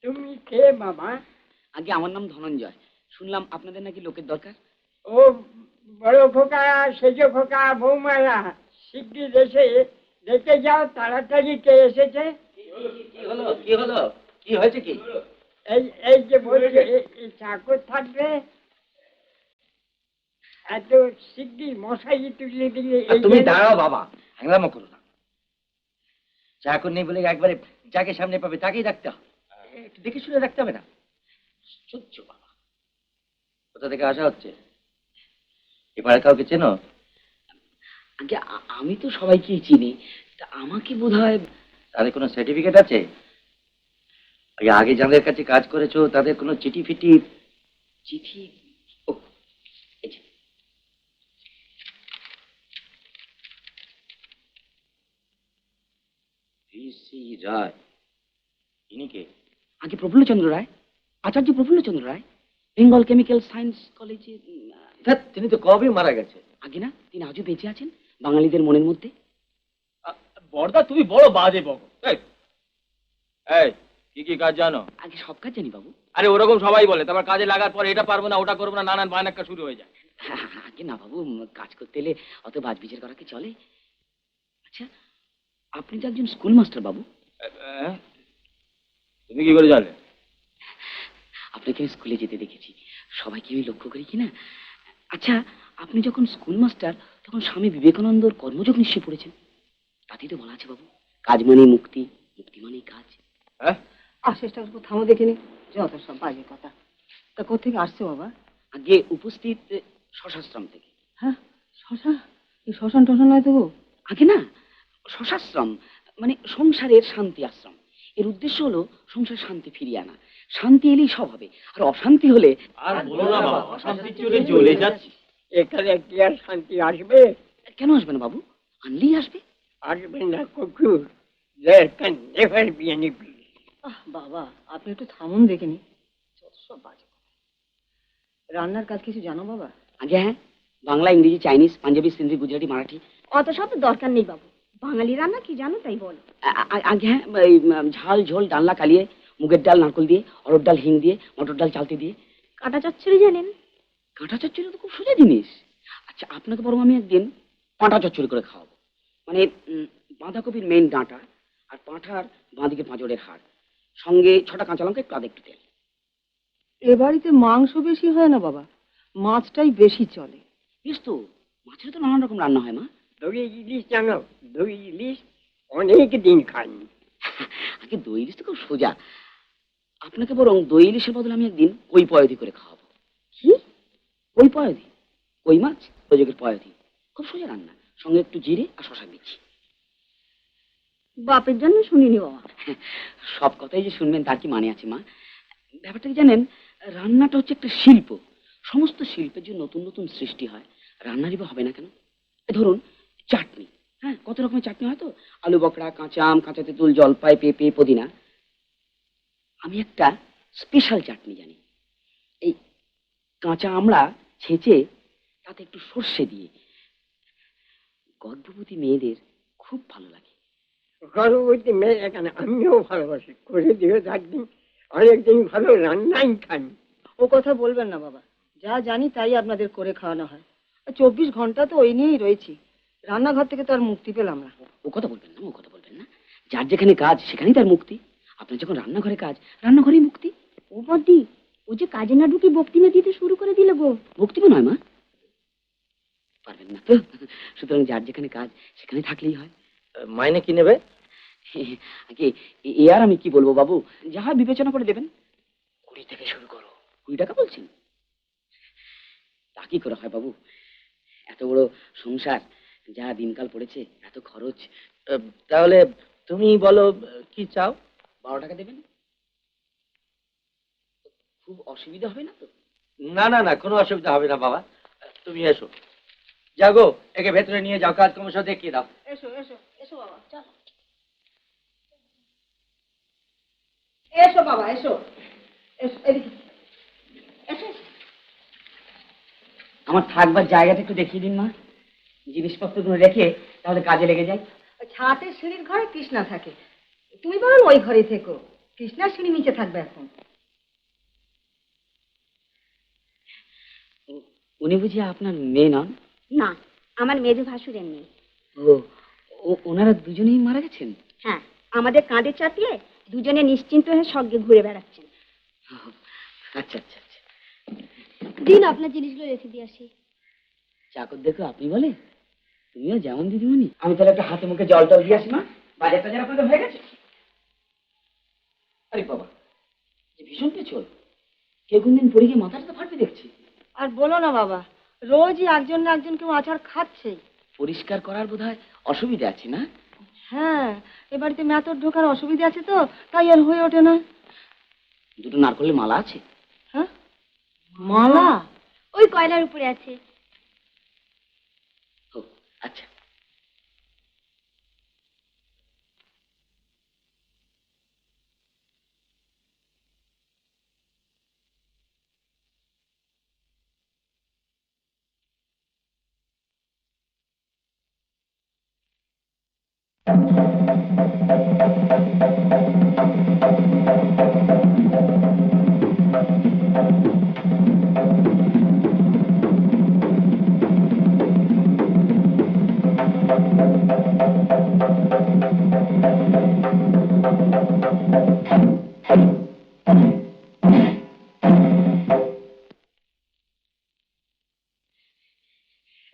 তুমি কে বাবা? আগে আমার নাম ধনঞ্জয়। শুনলাম আপনাদের নাকি লোকের দরকার। ও বড় খোকা, সেজ খোকা, বৌমারা শিগগির এসে দেখে যাও তাড়াতাড়ি কে এসেছে। কি হলো কি হলো, কি হয়েছে কি? এই এই যে বলছে এই চাকর থাকবে, এত শিগগির মশাই তুলে দিলে। তুমি দাঁড়াও বাবা, হ্যাংলামো করো না। চাকর নেই বলে একবারে যাকে সামনে পাবে তাকেই রাখতে হবে, একটু দেখে শুনে রাখতে হবে না? সহ্য বাবা। কোথা থেকে আসা হচ্ছে? এবারে কাউকে চেনো? আগে আমি তো সবাইকেই চিনি, তা আমাকে বোধহয়। তাদের কোনো সার্টিফিকেট আছে? আগে যাদের কাছে কাজ করেছো তাদের কোনো চিঠি ফিটি? চিঠি? ও, এই যে। ভিসি রায়, ইনি কে? আগে প্রফুল্লচন্দ্র রায়, আচার্য প্রফুল্লচন্দ্র রায়, বেঙ্গল কেমিক্যাল সায়েন্স কলেজে। তিনি তো কবে মারা গেছে। আগে না, তিনি আজও বেঁচে আছেন বাঙালিদের মনের মধ্যে। বড়দা তুমি বড় বাজে বকো। এই কি কি কাজ জানো? আগে সব কাজ জানি বাবু। আরে ওরকম সবাই বলে, তারপর কাজে লাগার পর এটা পারবো না ওটা করবো না, নানান বায়নাক্কা শুরু হয়ে যায়। আগে না বাবু, কাজ করতে এলে অত বাজবিচার করা কি চলে? আচ্ছা, আপনি তো একজন স্কুল মাস্টার বাবু। তুমি কি করে জানলে? আপনাকে আমি স্কুলে যেতে দেখেছি, সবাইকে আমি লক্ষ্য করি কিনা। আচ্ছা, আপনি যখন স্কুল মাস্টার তখন স্বামী বিবেকানন্দর কর্মযোগ নিশ্চয়ই পড়েছেন। তাতেই তো বলা আছে বাবু, কাজ মানেই মুক্তি, মুক্তি মানেই কাজ। হ্যাঁ, আশেষটা থামো দেখিনি, যত সব বাজে কথা। তা কোথেকে আসছে বাবা? আগে উপস্থিত শশাশ্রম থেকে। হ্যাঁ, শশা? এই শ্মশান টশান নয় তো গো? আগে না, শশাশ্রম মানে সংসারের শান্তি আশ্রম। এর উদ্দেশ্য হলো সংসার শান্তি ফিরিয়ে আনা। শান্তি এলেই সব হবে, আর অশান্তি হলে। আর বলো না বাবা, অশান্তির চলে জ্বলে যাচ্ছি। এখানে কি আর শান্তি আসবে? কেন আসবে না বাবু? আনলেই আসবে। আসবে না কুকুর। There can never be any peace. বাবা, আপনি একটু থামুন দেখিনি, যত সব বাজে কথা। রান্নার কাজ কিছু জানো বাবা? আগে হ্যাঁ, বাংলা, ইংরেজি, চাইনিজ, পাঞ্জাবি, সিন্ধি, গুজরাটি, মারাঠি। অত সব দরকার নেই বাবু, বাঙালি রান্না কি জানো তাই বলো। আগে হ্যাঁ, এই ঝাল ঝোল ডালনা কালিয়ে, মুগের ডাল নারকল দিয়ে, অরড় ডাল হিং দিয়ে, মটর ডাল চালতে দিয়ে। কাটা চচ্চড়ি জানেন? কাঁটা চচ্চড়ি তো খুব সোজা জিনিস। আচ্ছা, আপনাকে বরং আমি একদিন পাঁটা চচ্চড়ি করে খাওয়াবো। মানে বাঁধাকপির মেইন ডাঁটা, আর পাঁঠার বাঁদিকে পাঁজরের হাড়, সঙ্গে 6টা কাঁচা লঙ্কা, একটু আদা, একটু তেল। এ বাড়িতে মাংস বেশি হয় না বাবা, মাছটাই বেশি চলে। বেশ তো, মাছের তো নানান রকম রান্না হয় মা। দই ইলিশ জানো? দই ইলিশ অনেক দিন খাইনি। আগে দই ইলিশ তো খুব সোজা। আপনাকে বরং দই ইলিশের বদলে আমি একদিন কই পয়দি করে খাওয়াবো। কি? কই পয়দি? কই মাছ প্রযোগের পয়দি, খুব সোজা রান্না, সঙ্গে একটু জিরে আর শশা দিচ্ছি। বাপের জন্য শুনিনি বাবা। সব কথাই যে শুনবেন তার কি মানে আছে মা? ব্যাপারটা কি জানেন, রান্নাটা হচ্ছে একটা শিল্প। সমস্ত শিল্পের যে নতুন নতুন সৃষ্টি হয়, রান্নারই বা হবে না কেন? ধরুন চাটনি, হ্যাঁ, কত রকমের চাটনি হয় তো, আলু বকড়া, কাঁচা আম, কাঁচা তেঁতুল, জলপাই, পেঁপে, পুদিনা। আমি একটা স্পেশাল চাটনি জানি। এই কাঁচা আমড়া ছেঁচে তাতে একটু সর্ষে দিয়ে, গর্ভবতী মেয়েদের খুব ভালো লাগে। গর্ভবতী মেয়ে এখানে আমিও ভালোবাসি, করে দিও একদিন। অনেকদিন ভালো রান্নাই খাই। ও কথা বলবেন না বাবা, যা জানি তাই আপনাদের করে খাওয়ানো হয়। আর 24 ঘন্টা তো ওই নিয়েই রয়েছি, রান্নাঘর থেকে তো আর মুক্তি পেলাম না। ও কথা বলবেন না, ও কথা বলবেন না। যার যেখানে কাজ সেখানেই তার মুক্তি। আপনার যখন রান্নাঘরে কাজ, রান্নাঘরেই মুক্তি। ও বদি, ও যে কাজে না ঢুকে বক্তিমে দিতে শুরু করে দিল গো। মুক্তি নয় মা, পারবেন না তো। সুতরাং যার যেখানে কাজ সেখানে থাকলেই হয়। মাইনে কি নেবে? আগে এ আর আমি কি বলবো বাবু, যাহা বিবেচনা করে দেবেন। 20 থেকে শুরু করো। 20 টাকা বলছেন? তা কি করে হয় বাবু? এত বড় সংসার, যা দিনকাল পড়েছে, এত খরচ। তাহলে তুমি বলো কি চাও? 12 টাকা দেবেন? খুব অসুবিধা হবে না তো? না না না, কোনো অসুবিধা হবে না বাবা। তুমি এসো, যাগো, একে ভেতরে নিয়ে যাও, কাজকর্ম সব দেখিয়ে দাও। এসো এসো এসো বাবা, চলো এসো বাবা, এসো এসো এদিকে এসো। আমার থাকবার জায়গাটা একটু দেখিয়ে দিন মা, জিনিসপত্রগুলো রেখে তাহলে কাজে লেগে যাই। ছাতের সিঁড়ির ঘরে কৃষ্ণা থাকে, তুমি বরং ওই ঘরে থেকো, কৃষ্ণার সিঁড়ি নিচে থাকবে এখন। উনি বুঝি আপনার মেয়ে নন? না, আমার মেজো ভাসুরের নেই। ওনারা দুজনেই মারা গেছেন? হ্যাঁ, আমাদের কাঁধে চাপিয়ে দুজনে নিশ্চিন্ত হয়ে স্বর্গে ঘুরে বেড়াচ্ছেন। আচ্ছা আচ্ছা আচ্ছা। দিন আপনার জিনিসগুলো রেখে দিয়ে আসি। চাকর দেখো আপনি বলে, তুমিও যেমন দিদিমণি। আমি তাহলে একটা হাতে মুখে জল টল দিয়ে আসি মা। বাজার টাজার আপনাদের হয়ে গেছে? আরে বাবা, যে ভীষণ পেছল, কেউ কোনদিন পড়ে গিয়ে মাথাটা তো ফাটবে দেখছি। আর বলো না বাবা, রোজই একজন না একজন কেউ আচার খাচ্ছে। পরিষ্কার করার বোধহয় অসুবিধা আছে না? হ্যাঁ, এ বাড়িতে মেথর ঢোকার অসুবিধা আছে তো, তাই আর হয়ে ওঠে না। দুটো নারকলের মালা আছে? হ্যাঁ, মালা? ওই কয়লার উপরে আছে। ও আচ্ছা।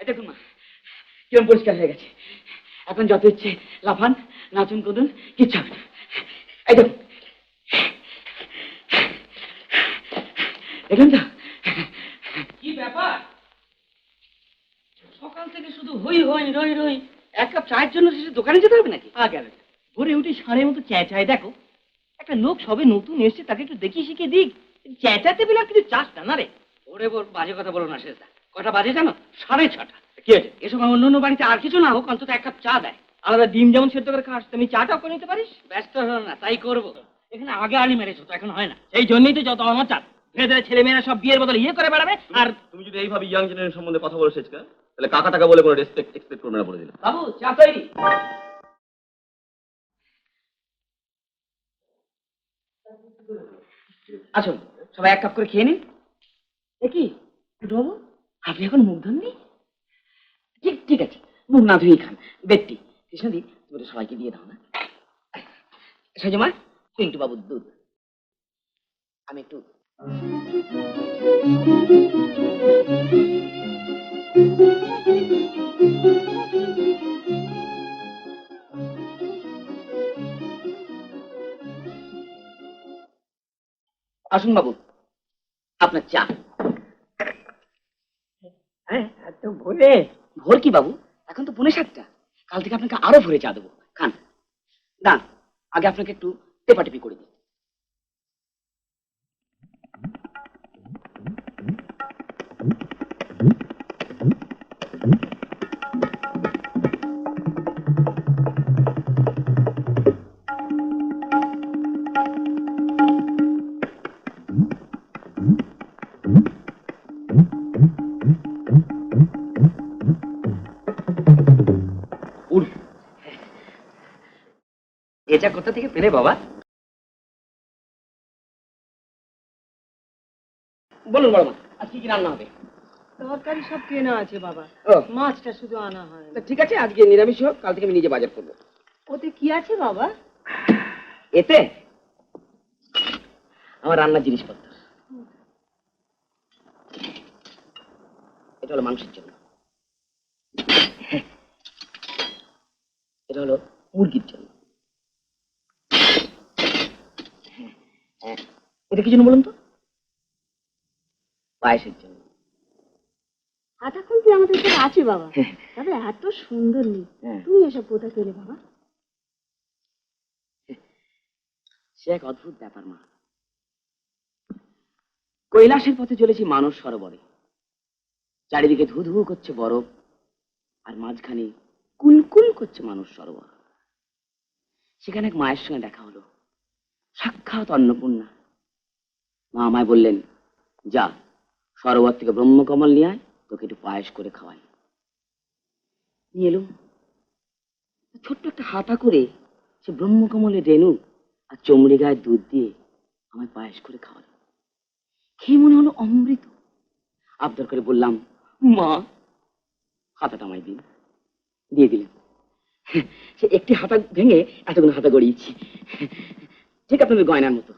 দেখুন মা, কিরম পরিষ্কার হয়ে গেছে। এখন যত ইচ্ছে লাফান, নাচুন, কুদুন, কিচ্ছু হবে না। এই দেখুন, দেখুন তো কি ব্যাপার, সকাল থেকে শুধু হই হই রই রই। এক কাপ চায়ের জন্য শেষে দোকানে যেতে হবে নাকি? গেল ভোরে উঠে ষাঁড়ের মতো চেঁচায়। দেখো, একটা লোক সবে নতুন এসছে, তাকে একটু দেখিয়ে শিখিয়ে দিক। চেঁচাতে পেলে আর কিছু চাস না রে। ওরে বাজে কথা বলো না শেষদা। কটা বাজে জানো? 6:30। কি হয়েছে? এসব অন্য অন্য বাড়িতে আর কিছু না হোক, অন্তত এক কাপ চা দেয়। আলাদা ডিম যেমন সেদ্ধ করে খাস, তুমি চাটাও করে নিতে পারিস। ব্যস্ত হলো না, তাই করবো। এখানে আগে আলি মেরেছো তো, এখন হয় না। এই জন্যই তো যত অনাচার। ধীরে ধীরে ছেলে মেয়েরা সব বিয়ের বদলে করে বেড়াবে। আর তুমি যদি এইভাবে ইয়াং জেনারেশন সম্বন্ধে কথা বলে শেষ তাহলে কাকা টাকা বলে কোনো রেসপেক্ট এক্সপেক্ট করবে না বলে দিলাম। বাবু, চা তৈরি। আসুন, সবাই এক কাপ করে খেয়ে নিন। কি বাবু, আপনি এখন মুখ ধননি? ঠিক ঠিক আছে, মুখ না ধুয়েই খান। বেটটি কৃষ্ণদি, তুমি তো সবাইকে দিয়ে দাও না। সজমা, পিন্টু বাবুর দুধ। আমি একটু আসুন বাবু, আপনার চা। হ্যাঁ, এত ভোরে? ভোর কি বাবু, এখন তো 7:45। কাল থেকে আপনাকে আরো ভোরে চা দেবো, খান। দাঁড়ান, আগে আপনাকে একটু টেপাটেপি করে দিই। এটা কোথা থেকে পেলে বাবা? বলুন বড় মা, আজ কি কি রান্না হবে? তরকারি সব কেনা আছে বাবা, ও, মাছটা শুধু আনা হয় তা ঠিক আছে, আজকে নিরামিষ হোক, কাল থেকে আমি নিজে বাজার করবো। ওতে কি আছে বাবা? এতে আমার রান্নার জিনিসপত্র। এটা হলো মাংসের জন্য, এটা হলো মুরগির জন্য, এটা কি জন্য বলুন তো? পায়েসের জন্য। আটা খুন্তি আমাদের সাথে আছে বাবা, তবে এত সুন্দর নেই। হ্যাঁ। তুমি এসব কোথা পেলে বাবা? সে এক অদ্ভুত ব্যাপার মা। কৈলাসের পথে চলেছি মানস সরোবরে। চারিদিকে ধু ধু করছে বরফ, আর মাঝখানে কুলকুল করছে মানস সরোবর। সেখানে এক মায়ের সঙ্গে দেখা হলো, সাক্ষাৎ অন্নপূর্ণা। মা আমায় বললেন, যা সরোবর থেকে ব্রহ্মকমল নিয়ে আয়, তোকে একটু পায়েস করে খাওয়াই। নিয়ে এলুম। ছোট্ট একটা হাতা করে সে ব্রহ্মকমলের রেণু আর চমড়ি গায়ে দুধ দিয়ে আমায় পায়েস করে খাওয়ালো। খেয়ে মনে হলো অমৃত। আবদার করে বললাম, মা হাতাটা আমায় দিন। দিয়ে দিলেন। সে একটি হাতা ভেঙে এতগুলো হাতা গড়িয়েছি, ঠিক আপনাদের গয়নার মতো।